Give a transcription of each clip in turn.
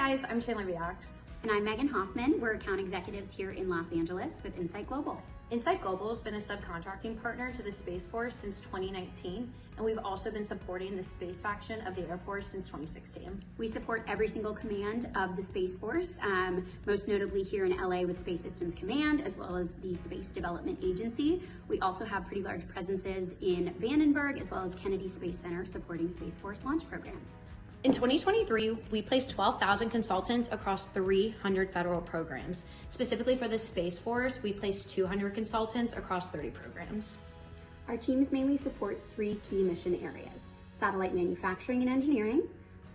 guys, I'm Chandler Viax. And I'm Megan Hoffman. We're account executives here in Los Angeles with Insight Global. Insight Global has been a subcontracting partner to the Space Force since 2019, and we've also been supporting the space faction of the Air Force since 2016. We support every single command of the Space Force, most notably here in LA with Space Systems Command, as well as the Space Development Agency. We also have pretty large presences in Vandenberg, as well as Kennedy Space Center, supporting Space Force launch programs. In 2023, we placed 12,000 consultants across 300 federal programs. Specifically for the Space Force, we placed 200 consultants across 30 programs. Our teams mainly support three key mission areas: satellite manufacturing and engineering,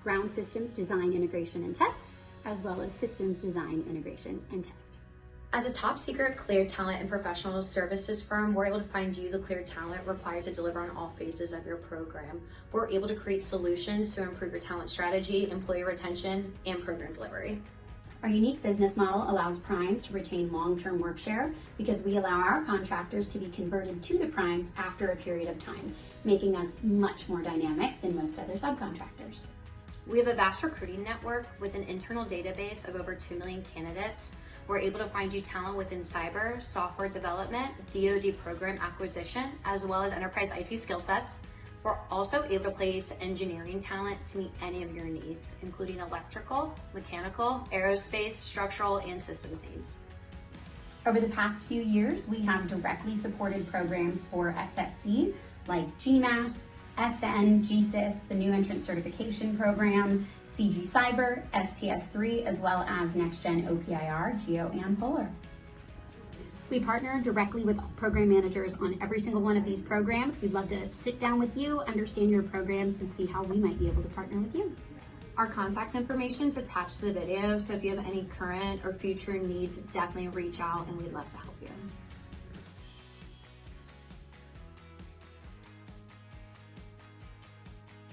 ground systems design, integration, and test, as well as systems design, integration, and test. As a top secret cleared talent and professional services firm, we're able to find you the cleared talent required to deliver on all phases of your program. We're able to create solutions to improve your talent strategy, employee retention, and program delivery. Our unique business model allows primes to retain long-term work share because we allow our contractors to be converted to the primes after a period of time, making us much more dynamic than most other subcontractors. We have a vast recruiting network with an internal database of over 2 million candidates. We're able to find you talent within cyber, software development, DoD program acquisition, as well as enterprise IT skill sets. We're also able to place engineering talent to meet any of your needs, including electrical, mechanical, aerospace, structural, and systems needs. Over the past few years, we have directly supported programs for SSC like GMAS, SN, GSIS, the New Entrant Certification Program, CG Cyber, STS3, as well as Next Gen OPIR, GEO, and Polar. We partner directly with program managers on every single one of these programs. We'd love to sit down with you, understand your programs, and see how we might be able to partner with you. Our contact information is attached to the video, so if you have any current or future needs, definitely reach out and we'd love to help you.